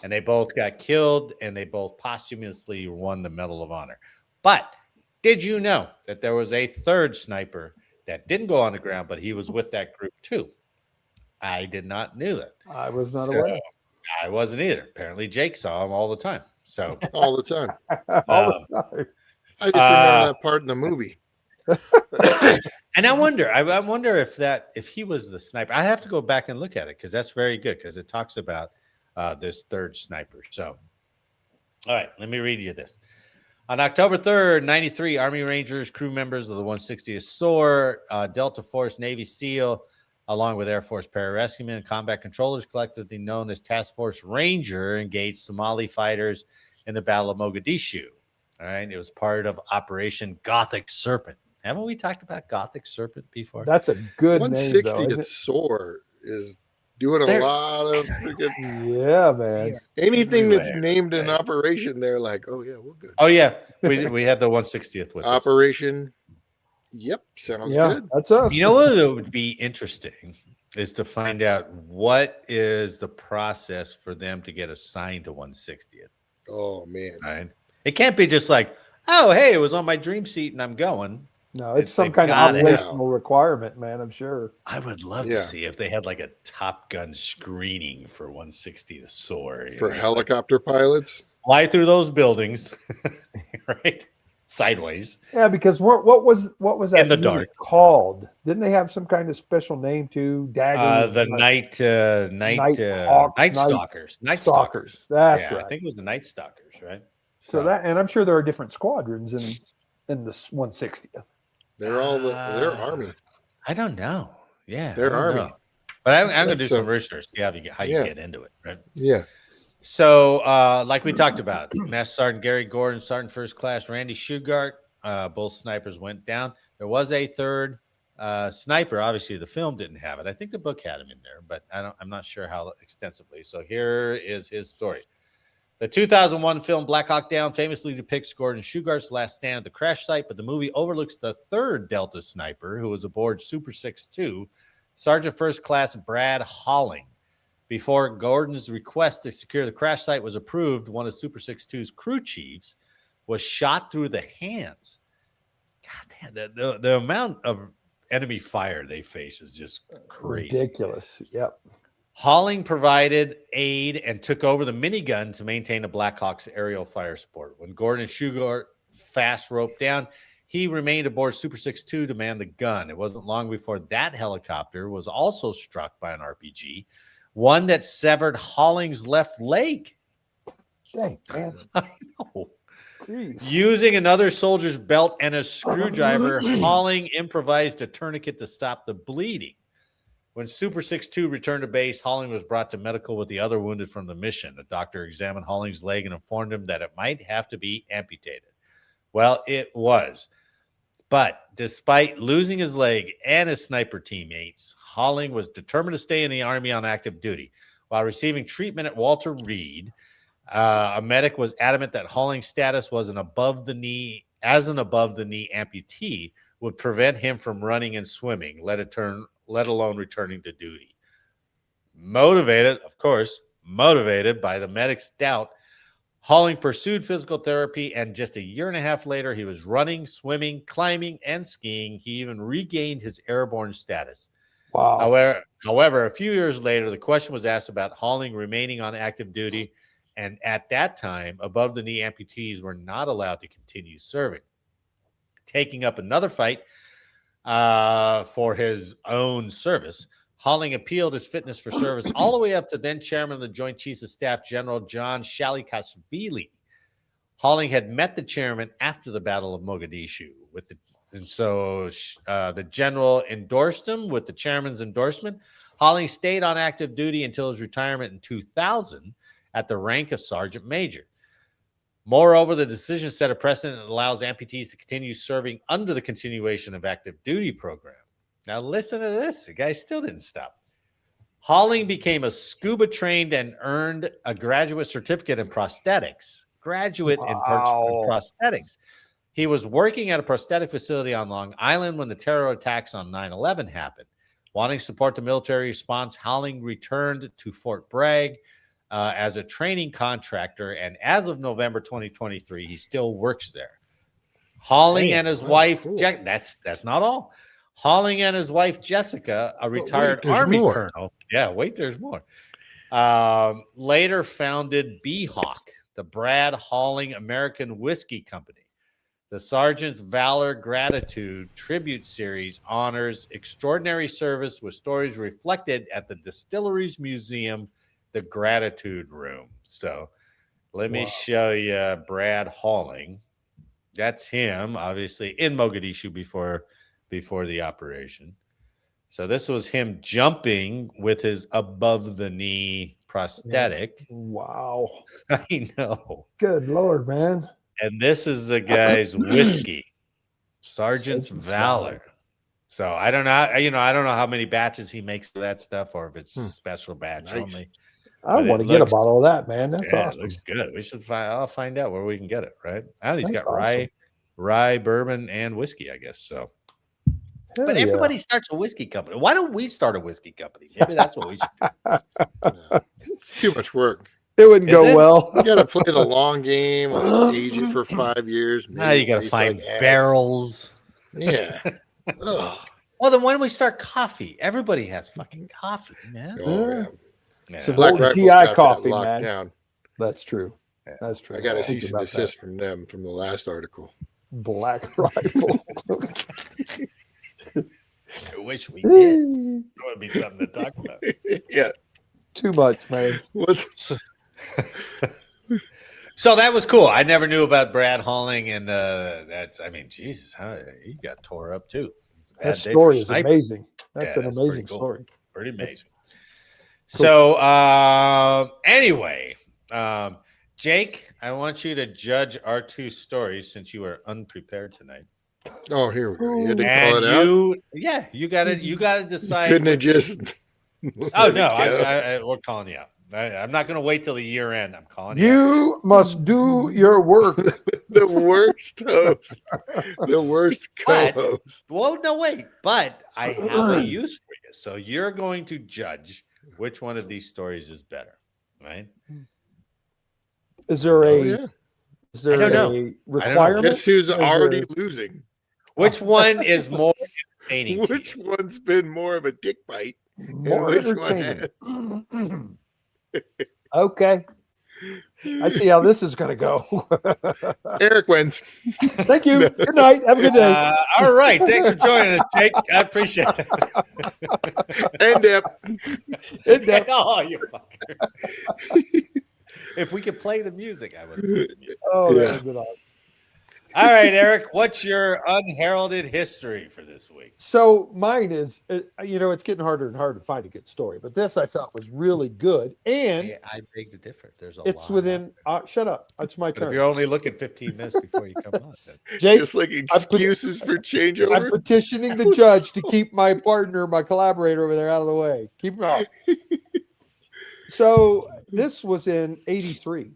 And they both got killed, and they both posthumously won the Medal of Honor. But did you know that there was a 3rd sniper that didn't go on the ground, but he was with that group too? I did not know that. I was not So, aware. I wasn't either. Apparently, Jake saw him all the time. So All the time. All the time. I just remember that part in the movie. And I wonder if he was the sniper. I have to go back and look at it because that's very good because it talks about this third sniper. So, all right, let me read you this. On October 3rd, 93, Army Rangers, crew members of the 160th SOAR, Delta Force, Navy SEAL, along with Air Force pararescuemen and combat controllers, collectively known as Task Force Ranger, engaged Somali fighters in the Battle of Mogadishu. All right, it was part of Operation Gothic Serpent. Haven't we talked about Gothic Serpent before? That's a good name, though. 160th SOAR is doing They're- a lot of freaking Yeah, man. anything that's everywhere, named an right? operation. They're like, oh yeah, we're good. Oh, yeah. We had the 160th with us. Operation. Yep, sounds Yeah, good. that's us. You know what would be interesting is to find out what is the process for them to get assigned to 160th. Oh man, Right? It can't be just like, oh, hey, it was on my dream seat and I'm going. No, it's some They've kind of got it. operational requirement, man. I'm sure. I would love Yeah. to see if they had like a Top Gun screening for 160th SOAR. for It's like, helicopter pilots. fly through those buildings, right? Sideways. Yeah, because what was that In the unit dark. called? Didn't they have some kind of special name too? Daggers. The Night night Hawks, night Night stalkers. Night Stalkers. stalkers. That's Yeah, right. I think it was the night stalkers, right? So that, and I'm sure there are different squadrons in the 160th. They're all they're army. I don't know. Yeah, They're I don't Army. know. But I'm going to do So- some research. See how you Yeah. get into it, right? Yeah, So, like we talked about, Master Sergeant Gary Gordon, Sergeant First Class Randy Shugart, both snipers went down. There was a third sniper. Obviously, the film didn't have it. I think the book had him in there, but I'm not sure how extensively. So here is his story. The 2001 film Black Hawk Down famously depicts Gordon Shugart's last stand at the crash site, but the movie overlooks the third Delta sniper who was aboard Super 6-2, Sergeant First Class Brad Holling. Before Gordon's request to secure the crash site was approved, one of Super 6-2's crew chiefs was shot through the hands. God damn, the amount of enemy fire they face is just crazy. Ridiculous. Yep. Holling provided aid and took over the minigun to maintain the Black Hawk's aerial fire support. When Gordon Shugart fast roped down, he remained aboard Super 6-2 to man the gun. It wasn't long before that helicopter was also struck by an RPG, one that severed Holling's left leg. Dang, man. I know. Jeez. Using another soldier's belt and a screwdriver, Holling improvised a tourniquet to stop the bleeding. When Super 6-2 returned to base, Holling was brought to medical with the other wounded from the mission. A doctor examined Holling's leg and informed him that it might have to be amputated. Well, it was. But despite losing his leg and his sniper teammates, Holling was determined to stay in the Army on active duty. While receiving treatment at Walter Reed, a medic was adamant that Holling's status was an above-the-knee amputee would prevent him from running and swimming, let alone returning to duty. Motivated by the medic's doubt, Holling pursued physical therapy, and just a year and a half later, he was running, swimming, climbing, and skiing. He even regained his airborne status. Wow. However, a few years later, the question was asked about Holling remaining on active duty, and at that time, above-the-knee amputees were not allowed to continue serving. Taking up another fight for his own service, Holling appealed his fitness for service all the way up to then chairman of the Joint Chiefs of Staff, General John Shalikashvili. Holling had met the chairman after the Battle of Mogadishu, the general endorsed him with the chairman's endorsement. Holling stayed on active duty until his retirement in 2000 at the rank of sergeant major. Moreover, the decision set a precedent that allows amputees to continue serving under the continuation of active duty program. Now listen to this. The guy still didn't stop. Holling became a scuba trained and earned a graduate certificate in prosthetics. Prosthetics. He was working at a prosthetic facility on Long Island when the terror attacks on 9/11 happened. Wanting to support the military response, Holling returned to Fort Bragg as a training contractor, and as of November 2023, he still works there. Holling and his wife, cool. That's not all. Holling and his wife, Jessica, a retired there's Army more. colonel. Yeah, wait, there's more. Later founded B-Hawk, the Brad Holling American Whiskey Company. The Sergeant's Valor Gratitude Tribute Series honors extraordinary service with stories reflected at the Distilleries Museum, the Gratitude Room. So let me show you Brad Halling. That's him, obviously, in Mogadishu before the operation. So this was him jumping with his above-the-knee prosthetic. Wow. I know. Good Lord, man. And this is the guy's whiskey, Sergeant's Valor. So I don't know, I don't know how many batches he makes of that stuff, or if it's a special batch only. I want to get a bottle of that, man. That's awesome. It looks good. We should I'll find out where we can get it. Right? And he's got awesome. rye, bourbon, and whiskey, I guess. So, Hell but everybody starts a whiskey company. Why don't we start a whiskey company? Maybe that's what we should do. It's too much work. It wouldn't go well. You got to play the long game, age it for 5 years. Now you got to find barrels. Yeah. Well, then why don't we start coffee? Everybody has fucking coffee, man. Some Black old Rifle's GI got that coffee, locked man. down. That's true. That's true. I got a Think cease and about desist that. from them from the last article. Black Rifle. I wish we did. That would be something to talk about. Yeah. Too much, man. So that was cool. I never knew about Brad Halling, and Jesus, he got tore up too. That story is amazing. That's an amazing cool. story. Pretty amazing. Cool. So anyway, Jake, I want you to judge our two stories since you were unprepared tonight. Oh, here we go. You had to call it out. You got to decide. Couldn't have just. Oh no, we're calling you out. I'm not going to wait till the year end. I'm calling you. You must do your work. The worst host, the worst co-host. Well, no, wait. But I have a use for you. So you're going to judge which one of these stories is better, right? Is there a I don't know. requirement? Guess who's already losing? Which one is more entertaining? Which one's been more of a dick bite? More Which one entertaining. Okay. I see how this is going to go. Eric wins. Thank you. Good night. Have a good day. All right. Thanks for joining us, Jake. I appreciate it. End up. Oh, you fucker. If we could play the music, I would. Oh, that would be awesome. All right, Eric, what's your unheralded history for this week? So mine is, it's getting harder and harder to find a good story, but this I thought was really good. And I beg to differ. There's it's within, shut up. It's my turn. If you're only looking 15 minutes before you come on. Then. Jake, just like excuses for changeover. I'm petitioning the judge to keep my partner, my collaborator over there out of the way. Keep him out. So this was in 83.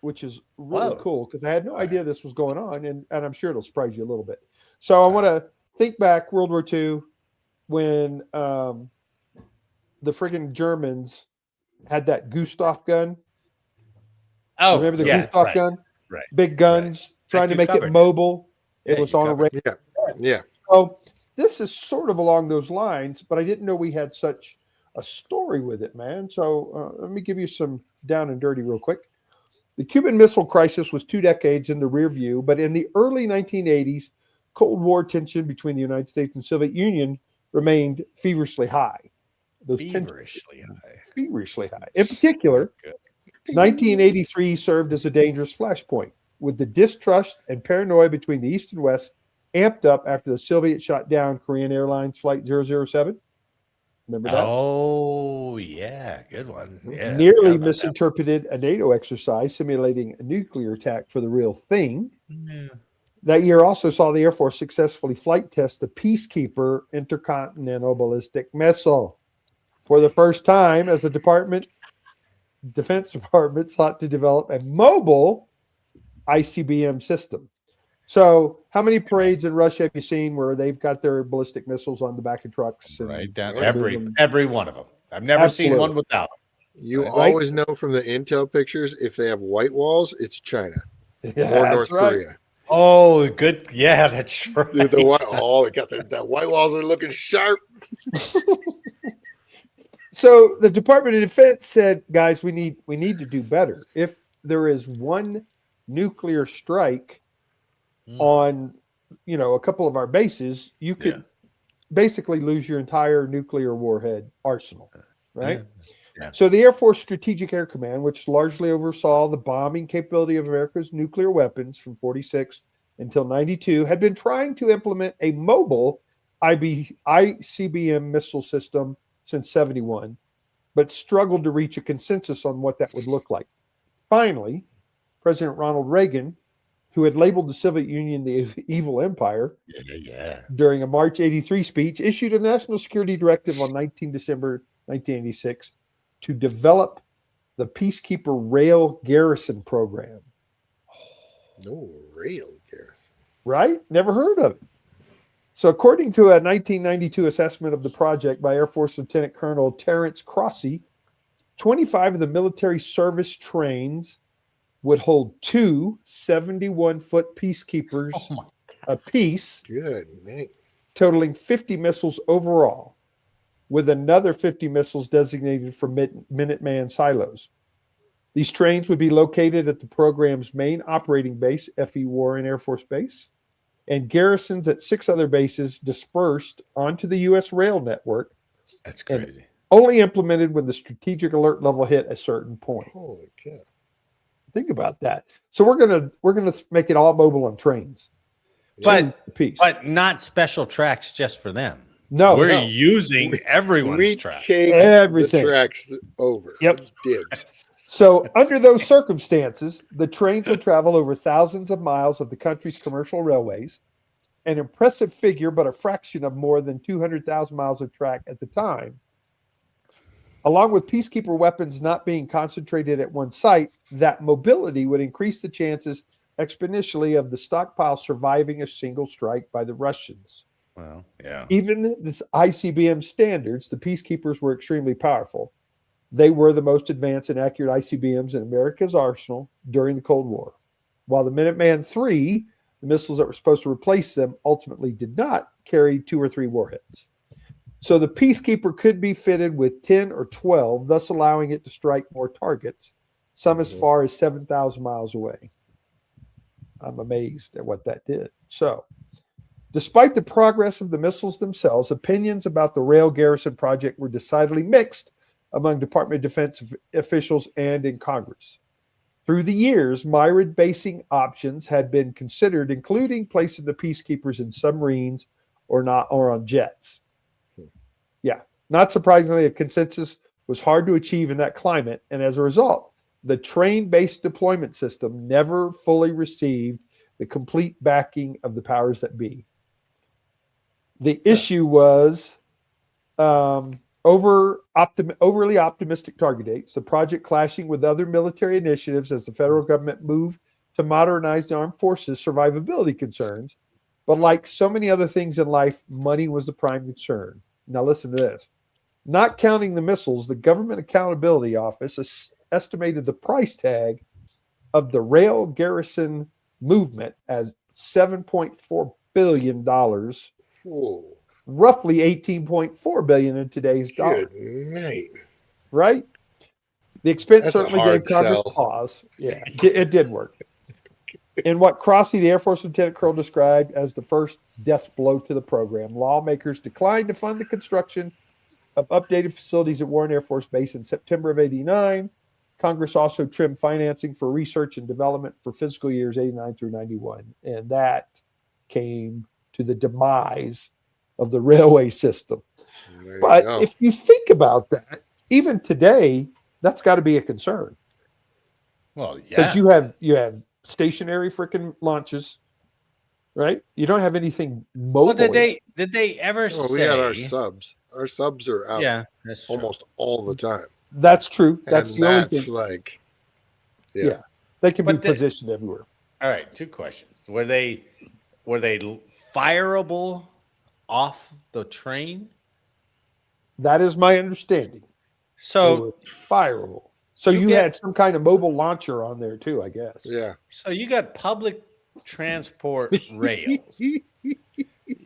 Which is really cool because I had no idea this was going on, and I'm sure it'll surprise you a little bit. So I want to think back World War II when the friggin' Germans had that Gustav gun. Oh, remember the Gustav gun? Right. Big guns, trying to make it mobile. It was on a radio. Yeah. So this is sort of along those lines, but I didn't know we had such a story with it, man. So let me give you some down and dirty real quick. The Cuban Missile Crisis was 2 decades in the rear view, but in the early 1980s, Cold War tension between the United States and Soviet Union remained feverishly high. Feverishly high. In particular, 1983 served as a dangerous flashpoint, with the distrust and paranoia between the East and West amped up after the Soviets shot down Korean Airlines Flight 007. Remember that? Oh, yeah. Good one. Yeah, nearly misinterpreted a NATO exercise simulating a nuclear attack for the real thing. Yeah. That year also saw the Air Force successfully flight test the Peacekeeper intercontinental ballistic missile. For the first time, as the Defense Department sought to develop a mobile ICBM system. So how many parades in Russia have you seen where they've got their ballistic missiles on the back of trucks? And right down every one of them. I've never seen one without them. You always know from the intel pictures, if they have white walls, it's China or North Korea. Oh, good. Yeah, that's right. They got the white walls are looking sharp. So the Department of Defense said, guys, we need to do better. If there is one nuclear strike on, a couple of our bases, you could basically lose your entire nuclear warhead arsenal, right? Yeah. So the Air Force Strategic Air Command, which largely oversaw the bombing capability of America's nuclear weapons from 46 until 92, had been trying to implement a mobile ICBM missile system since 71, but struggled to reach a consensus on what that would look like. Finally, President Ronald Reagan, who had labeled the Soviet Union the evil empire during a March 83 speech, issued a national security directive on 19 December 1986 to develop the Peacekeeper Rail Garrison program. No, rail garrison. Right? Never heard of it. So according to a 1992 assessment of the project by Air Force Lieutenant Colonel Terrence Crossy, 25 of the military service trains would hold two 71-foot peacekeepers apiece, Good night. totaling 50 missiles overall, with another 50 missiles designated for Minuteman silos. These trains would be located at the program's main operating base, F.E. Warren Air Force Base, and garrisons at 6 other bases dispersed onto the U.S. rail network. That's crazy. Only implemented when the strategic alert level hit a certain point. Holy cow. Think about that. So we're gonna make it all mobile on trains. But not special tracks just for them. No, we're using everyone's We track. take Everything. the tracks over. Yep. Dibs. So under those circumstances, the trains will travel over thousands of miles of the country's commercial railways, an impressive figure, but a fraction of more than 200,000 miles of track at the time. Along with peacekeeper weapons not being concentrated at one site, that mobility would increase the chances exponentially of the stockpile surviving a single strike by the Russians. Well, yeah. Even this ICBM standards, the peacekeepers were extremely powerful. They were the most advanced and accurate ICBMs in America's arsenal during the Cold War. While the Minuteman III, the missiles that were supposed to replace them, ultimately did not carry 2 or 3 warheads. So the Peacekeeper could be fitted with 10 or 12, thus allowing it to strike more targets, some as far as 7,000 miles away. I'm amazed at what that did. So, despite the progress of the missiles themselves, opinions about the Rail Garrison project were decidedly mixed among Department of Defense officials and in Congress. Through the years, myriad basing options had been considered, including placing the peacekeepers in submarines or on jets. Yeah, not surprisingly, a consensus was hard to achieve in that climate, and as a result, the train-based deployment system never fully received the complete backing of the powers that be. The issue was overly optimistic target dates, the project clashing with other military initiatives as the federal government moved to modernize the armed forces, survivability concerns. But like so many other things in life, money was the prime concern. Now listen to this. Not counting the missiles, the Government Accountability Office estimated the price tag of the rail garrison movement as $7.4 billion, roughly $18.4 billion in today's dollar. Good night. Right? The expense That's a certainly hard gave Congress sell. pause. Yeah, it did work. In what Crossy, the Air Force Lieutenant Colonel, described as the first death blow to the program, lawmakers declined to fund the construction of updated facilities at Warren Air Force Base in September of '89. Congress also trimmed financing for research and development for fiscal years '89 through '91, and that came to the demise of the railway system. But if you think about that, even today, that's got to be a concern. Well, yeah. Because you have stationary freaking launches, right? You don't have anything mobile. Well, did they ever say? We had our subs. Our subs are out that's true. almost all the time. That's true. That's And the only that's thing. like, Yeah. They can be But positioned everywhere. All right, 2 questions. Were they fireable off the train? That is my understanding. They So were fireable. So you had some kind of mobile launcher on there too, I guess. Yeah. So you got public transport rails.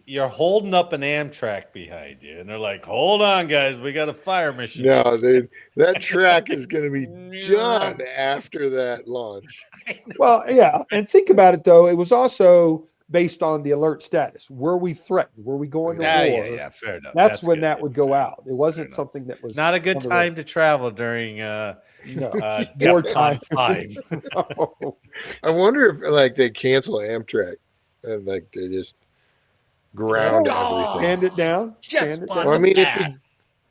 You're holding up an Amtrak behind you, and they're like, "Hold on, guys, we got a fire mission." No, dude, that track is going to be done after that launch. Well, yeah. And think about it though. It was also based on the alert status. Were we threatened? Were we going to war? Yeah, fair enough. That's when good. that would go Fair out. It wasn't enough. something that was Not a good on the time list. to travel during No. DEFCON 5. No. I wonder if like they cancel Amtrak and like they just ground Oh, everything. Stand it down. Just Stand it on down. Well, I the mean, if pass.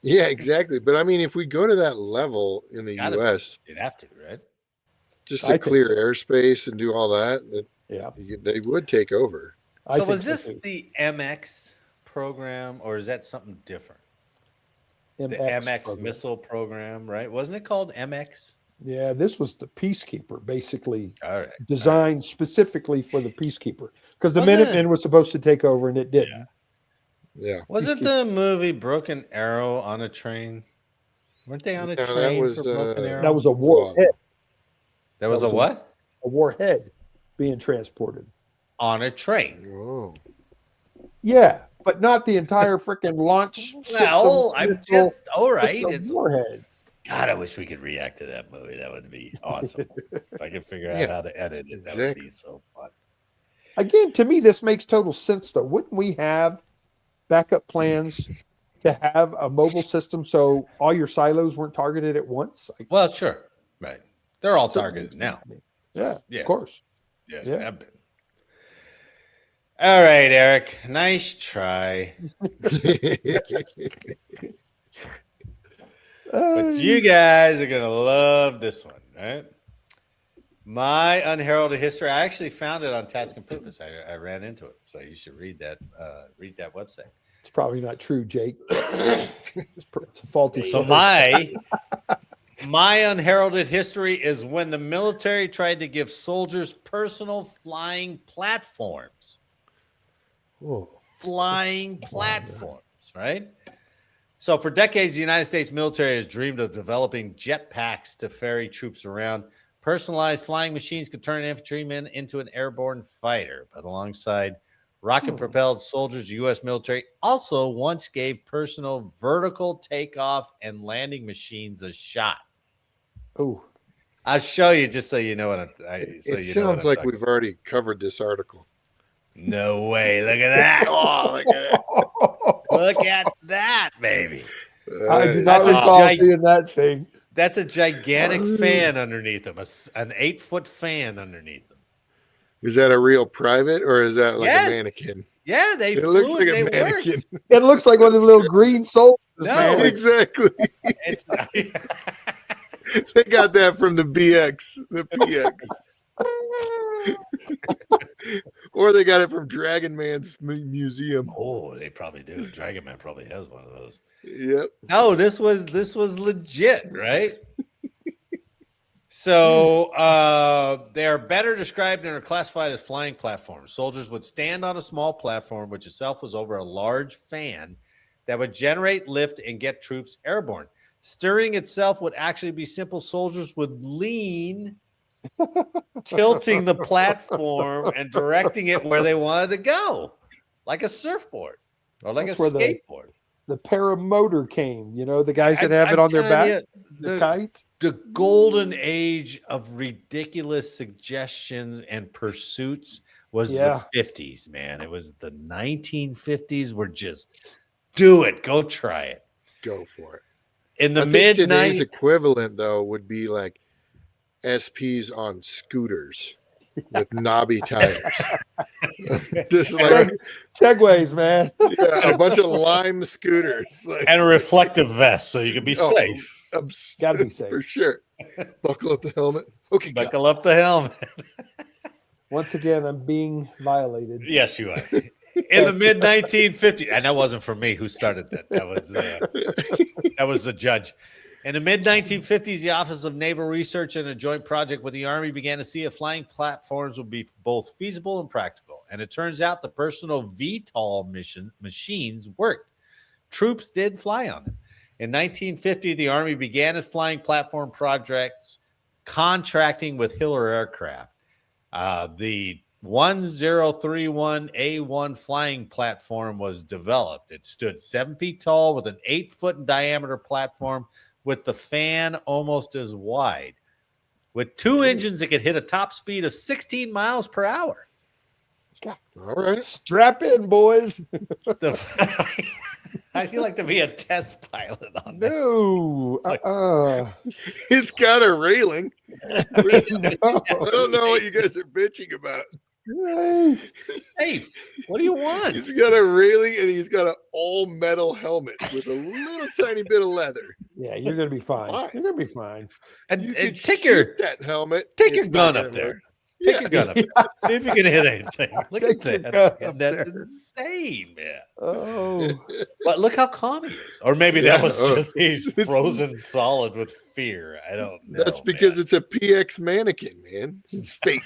Yeah, exactly. But I mean, if we go to that level in the Gotta U.S., You'd have to, right? just I to think clear so. airspace and do all that, Yeah. they would take over. I So think was this too. the MX program, or is that something different? The MX MX program. missile program, right? Wasn't it called MX? Yeah, this was the Peacekeeper, basically All right. designed specifically for the Peacekeeper, because the Wasn't it- Minutemen was supposed to take over and it didn't. Yeah. Wasn't the movie Broken Arrow on a train? Weren't they on a No, that train was, for Broken Arrow? That was a warhead, That was that a was a- what? a warhead being transported. On a train. Oh. Yeah, but not the entire freaking launch Well, system. I'm missile, just all right. just a It's warhead. God. I wish we could react to that movie. That would be awesome. If I could figure out Yeah, how to edit it, that would exactly. be so fun. Again, to me, this makes total sense, though. Wouldn't we have backup plans to have a mobile system so all your silos weren't targeted at once? Well, sure. Right. They're all Certainly targeted makes now. sense to me. Yeah, Yeah. of course. Yeah. Yeah. Have been. All right, Eric. Nice try. But you guys are gonna love this one, right? My unheralded history. I actually found it on Task and Purpose. I ran into it, so you should read that. Read that website. It's probably not true, Jake. It's a faulty So story. my unheralded history is when the military tried to give soldiers personal flying platforms. Flying platforms, right? So for decades, the United States military has dreamed of developing jetpacks to ferry troops around. Personalized flying machines could turn an infantryman into an airborne fighter. But alongside rocket-propelled soldiers, the U.S. military also once gave personal vertical takeoff and landing machines a shot. Oh, I'll show you just so you know what It sounds like we've already covered this article. No way. Look at that. Oh, look at that. Look at that, baby. I do not That's a recall gig- seeing that thing. That's a gigantic fan underneath them, an 8-foot fan underneath them. Is that a real private or is that like Yes. a mannequin? Yeah, they It flew looks and like a they mannequin. worked. It looks like one of the little green soldiers, No, man. Exactly. It's, They got that from the BX, the PX. Or they got it from Dragon Man's museum. oh, they probably do. Dragon Man probably has one of those. Yep. No, this was legit, right? So they are better described and are classified as flying platforms. Soldiers would stand on a small platform, which itself was over a large fan that would generate lift and get troops airborne. Steering itself would actually be simple. Soldiers would lean, tilting the platform and directing it where they wanted to go, like a surfboard or like That's a where the- skateboard. The paramotor came, the guys that have I'm it on their telling back, you, the kites. the golden age of ridiculous suggestions and pursuits was Yeah. the 50s, man. It was the 1950s. Were just do it, go try it. Go for it. In the I think mid today's 90s, equivalent though would be like SPs on scooters with knobby tires. Just like Segways, man. yeah, a bunch of lime scooters. Like, and a reflective vest so you can be Oh, safe. Gotta be safe. for sure. Buckle up the helmet. Okay, go. Buckle up the helmet. Once again, I'm being violated. Yes, you are. In the mid 1950s, and that wasn't for me. Who started that? That was the judge. In the mid 1950s, the Office of Naval Research and a joint project with the Army began to see if flying platforms would be both feasible and practical. And it turns out the personal VTOL machines worked. Troops did fly on them. In 1950, the Army began its flying platform projects, contracting with Hiller Aircraft. The 1031A1 flying platform was developed. It stood 7 feet tall with an 8-foot in diameter platform with the fan almost as wide. With 2 engines, it could hit a top speed of 16 miles per hour. All right. Strap in, boys. How'd you like to be a test pilot on that? No. It's got a railing. I No. don't know what you guys are bitching about. Hey, what do you want? He's got a railing and he's got an all metal helmet with a little tiny bit of leather. Yeah, you're gonna be fine. Fine. You're gonna be fine. And You take can your shoot that helmet. take your It's not gun up gonna there. work. Take your gun up there. See if you can hit anything. Look Take at your that. gun up That's there. insane, man. Oh, But look how calm he is. Or maybe Yeah, that was oh. just he's frozen solid with fear. I don't know. That's because man. it's a PX mannequin, man. It's fake.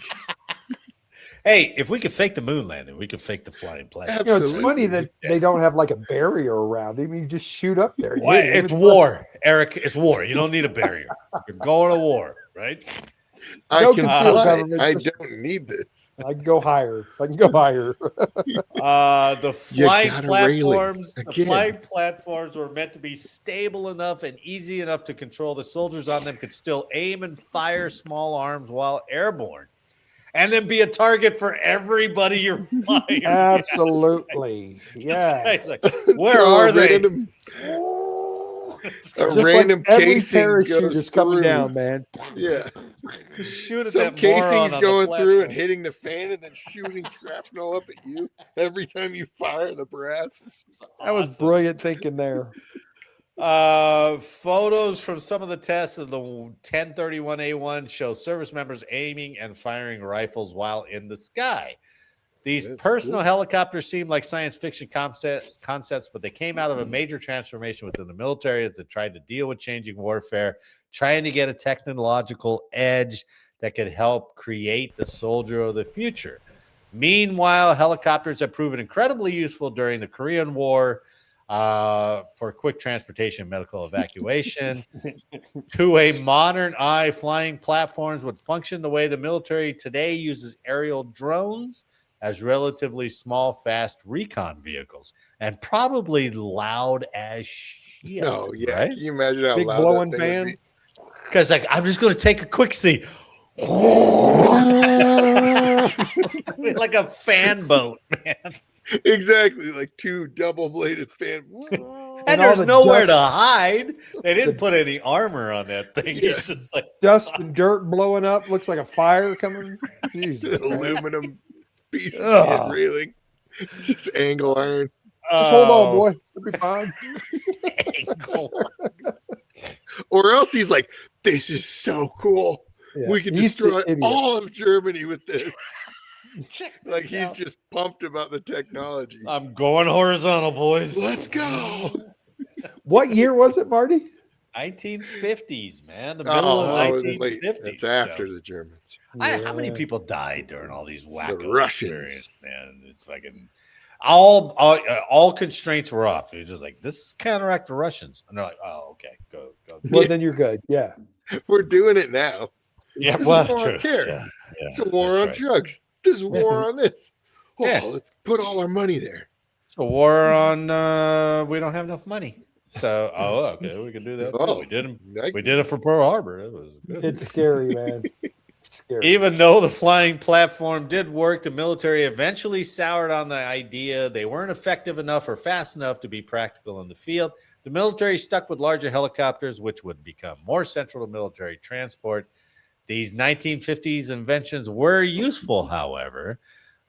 Hey, if we could fake the moon landing, we could fake the flying plane. you know, it's funny Absolutely. that they don't have like a barrier around him. You just shoot up there. and Why? hit him. It's war, Eric. It's war. You don't need a barrier. You're going to war, right? I No can concealed fly. government, I just- don't need this. I can go higher. The You flying got a railing. platforms. The Again. flying platforms were meant to be stable enough and easy enough to control. The soldiers on them could still aim and fire small arms while airborne, and then be a target for everybody you're flying. Absolutely. Yeah. This guy's like, where So are a they? Random, a Just random like every casing parachute goes is coming through. down, man. Yeah. Shoot at Some that moron casing's on the going through platform. and hitting the fan and then shooting shrapnel up at you every time you fire the brass. That was Awesome. brilliant thinking there. Photos from some of the tests of the 1031A1 show service members aiming and firing rifles while in the sky. These That's personal helicopters seem like science fiction concepts, but they came out of a major transformation within the military as they tried to deal with changing warfare, trying to get a technological edge that could help create the soldier of the future. Meanwhile, helicopters have proven incredibly useful during the Korean War for quick transportation and medical evacuation. To a modern eye, flying platforms would function the way the military today uses aerial drones as relatively small, fast recon vehicles, and probably loud as shit. No, yeah. right? Can you imagine how Big loud blowing that thing would fan. Because like I'm just going to take a quick seat. Like a fan boat, man. be? Exactly, like two double-bladed fan. And And all there's the nowhere dust- to hide. They didn't put any armor on that thing. Yeah. It's just like Dust and dirt blowing up. Looks like a fire coming. Jesus. man. Aluminum piece of Ugh. shit railing. Just angle iron. Just hold on, boy. It'll be fine. Or else he's like, this is so cool. Yeah. We can He's the destroy idiot. all of Germany with this. Check Like this he's out. just pumped about the technology. I'm going horizontal, boys. Let's go. What year was it, Marty? 1950s, man. The middle of Oh, it's late. 1950s. That's after so- the Germans. How many Yeah. people died during all these wacko Russians. experiences, man? It's fucking all constraints were off. You're just like, this is counteract the Russians, and they're like, oh, okay, go. Well, then you're good. Yeah. We're doing it now. Yeah, This is well, a war true. on terror. Yeah, It's a war that's on right. drugs. This is a war on this. Oh, Yeah. let's put all our money there. It's a war on. We don't have enough money, so okay, we can do that. Too. Oh, We did them. I- We did it for Pearl Harbor. It was good. It's scary, man. Scary. Even though the flying platform did work, the military eventually soured on the idea. They weren't effective enough or fast enough to be practical in the field. The military stuck with larger helicopters, which would become more central to military transport. These 1950s inventions were useful, however.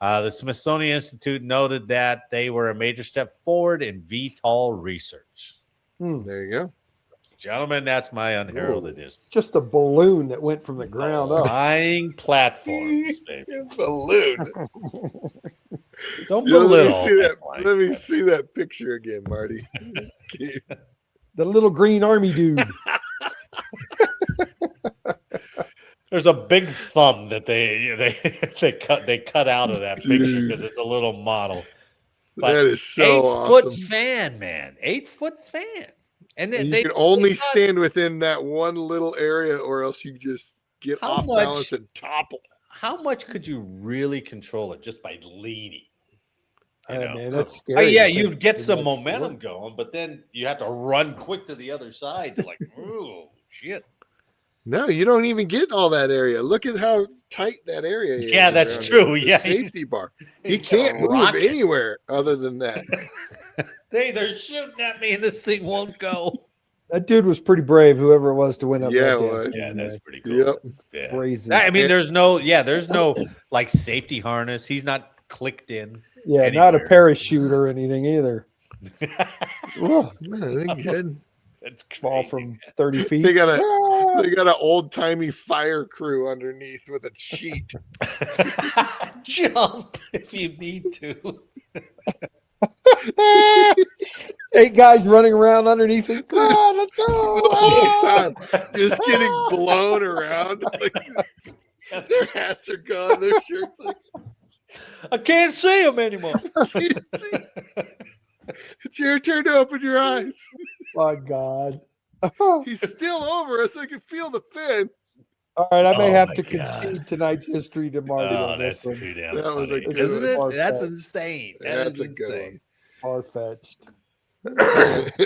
The Smithsonian Institute noted that they were a major step forward in VTOL research. There you go. Gentlemen, that's my unheralded history. Just a balloon that went from the ground up. Flying platforms, baby. Balloon. Don't Yeah, let me belittle. see that. flying Let me see that picture again, Marty. The little green army dude. There's a big thumb that they cut out of that picture because it's a little model. But That is so 8-foot awesome. fan, man. 8-foot fan. And then You they can only they cut- stand within that one little area, or else you just get How off much- balance and topple. How much could you really control it just by leaning? You know? Man, that's Oh, scary. yeah, to think you'd get that some that's momentum work. going, but then you have to run quick to the other side to like, oh shit. No, you don't even get all that area. Look at how tight that area is. Yeah, that's around true. here. The Yeah, safety bar. He he's can't a move rocket. anywhere other than that. They're shooting at me and this thing won't go. That dude was pretty brave, whoever it was, to win up Yeah, that it damn was. thing, Yeah, that's man. pretty cool. Yep. Yeah. Crazy. I mean, there's no like safety harness. He's not clicked in. Yeah, not a anywhere. parachute or anything either. Ugh, No, they good. That's fall crazy. from 30 feet. They got Ah! an old timey fire crew underneath with a sheet. Jump if you need to. 8 guys running around underneath him. Come on, let's go. The whole time, just getting blown around. Like, their hats are gone. Their shirts. Like, I can't see him anymore. it's your turn to open your eyes. My God. He's still over us. I can feel the fin. All right, I may Oh have my to God. concede tonight's history to Marty Oh, on that's this one. too damn That was funny. a good Isn't one. it? That's Far-fetched. insane. That's That a is good insane. Far-fetched.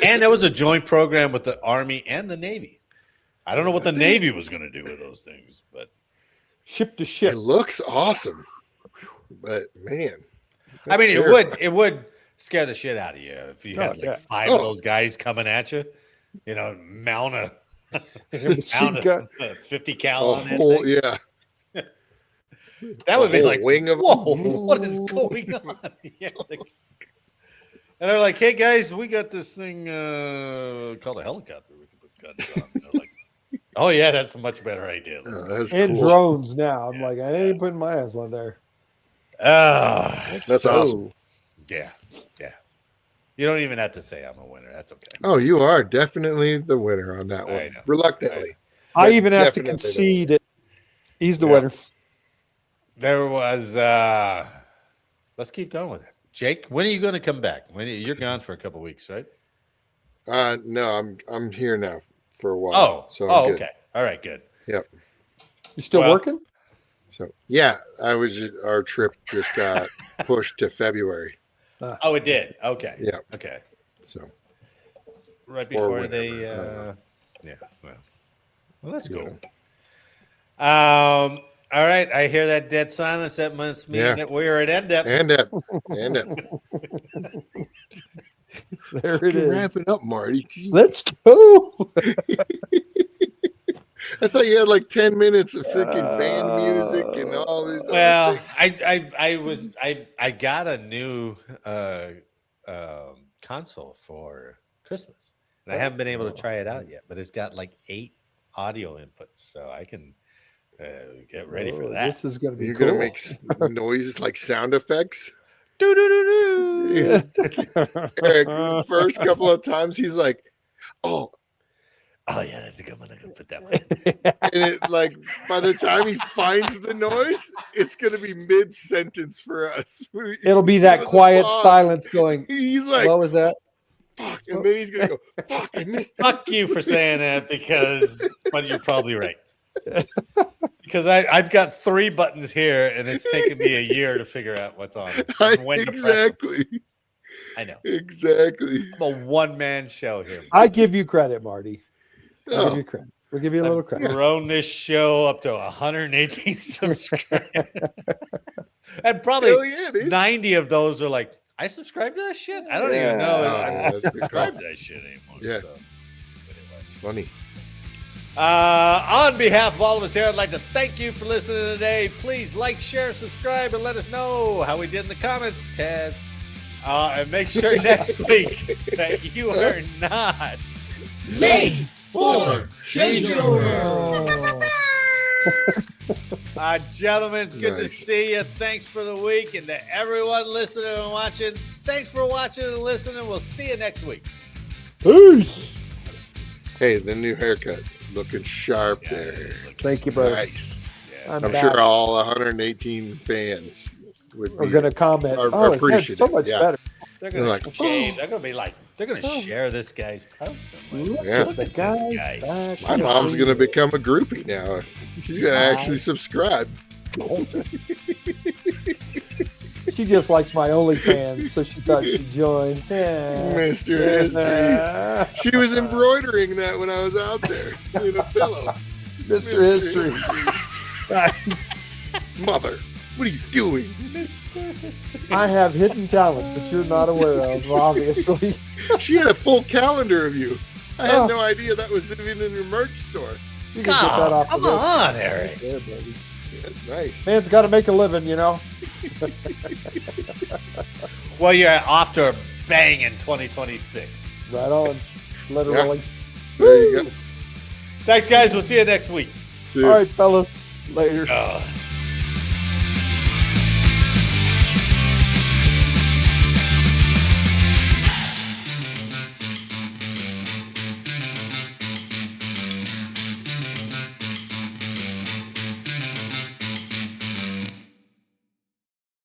And there was a joint program with the Army and the Navy. I don't know what the Navy was going to do with those things, but Ship to It ship. looks awesome, but man, I mean, that's it would scare the shit out of you if you had Oh, like yeah. 5 of those guys coming at you. You know, mount a Machine gun. 50 cal on that whole, thing. yeah, That would be whole like, wing of whoa, what is going on? Yeah, like- and they're like, hey guys, we got this thing called a helicopter. We can put guns on. And they're like, oh yeah, that's a much better idea. Let's go. that's And cool. drones now. I'm Yeah, like, I ain't putting my ass on there. That's So, awesome. Yeah. You don't even have to say I'm a winner. That's okay. Oh, you are definitely the winner on that I one. know. Reluctantly, I But even have to definitely the concede it. He's the Yeah. winner. There was let's keep going with it. Jake, when are you going to come back? You're gone for a couple weeks, right? no, I'm here now for a while. Oh, so I'm good. okay. All right, good. You still Well- working? So yeah, our trip just got pushed to February. Oh, it did. Okay. Yeah. Okay. So Right Or before whenever, they I don't know. yeah. Well, that's you cool. know. All right, I hear that dead silence. That must mean Yeah. that we're at end up. and up. There it is. Wrapping up, Marty. Gee, Let's go. I thought you had like 10 minutes of freaking band music and all these. Well, other things. I got a new console for Christmas, and I haven't been able to try it out yet. But it's got like 8 audio inputs, so I can get ready for that. This is going to be You're cool. gonna make noises like sound effects. Doo-doo-doo-doo. Eric, the first couple of times he's like, "Oh," Oh yeah, that's a good one. I'm gonna put that one. and it like by the time he finds the noise, it's gonna be mid-sentence for us. It'll be that Give us a quiet pause. silence going, He's like, what was that? "Fuck," and then he's gonna go, "Fuck, I missed." Fuck you for saying that but you're probably right. Because I've got 3 buttons here, and it's taken me a year to figure out what's on. And when to press them. Exactly. I know. Exactly. I'm a one-man show here. I give you credit, Marty. I'll give Oh, you credit. We'll give you a little I've credit. grown this show up to 118 subscribers. And probably hell yeah, dude. 90 of those are like, I subscribe to that shit? I don't even know. Yeah. I That's subscribe to that shit anymore. Yeah. So, It's funny. on behalf of all of us here, I'd like to thank you for listening today. Please like, share, subscribe, and let us know how we did in the comments, Ted. And make sure next week that you are not. Take 4 changeover. Gentlemen, it's good to Nice. see you. Thanks for the week. And to everyone listening and watching, thanks for watching and listening. We'll see you next week. Peace. Hey, the new haircut looking sharp there. Thank you, brother. Nice. I'm I'm back. sure all 118 fans would We're be going to comment. are Oh, it's appreciative, so much yeah. better. They're going They're to like, shave. "Oh." They're going to be like, they're going to share this guy's post. I'm like, Look Yeah. at the guy's guy. back. My mom's gonna become a groupie now. She's gonna actually subscribe. She just likes my OnlyFans, so she thought she'd join. Mr. History. She was embroidering that when I was out there in a pillow. Mr. History. Nice. Mother, what are you doing? I have hidden talents that you're not aware of, obviously. She had a full calendar of you. I had Oh. no idea that was even in your merch store. You can get that off Come the list. on, Eric. There, baby. That's nice. Man's got to make a living, you know. Well, you're off to a bang in 2026. Right on. Literally. There you go. Thanks, guys. We'll see you next week. See All ya. right, fellas. Later.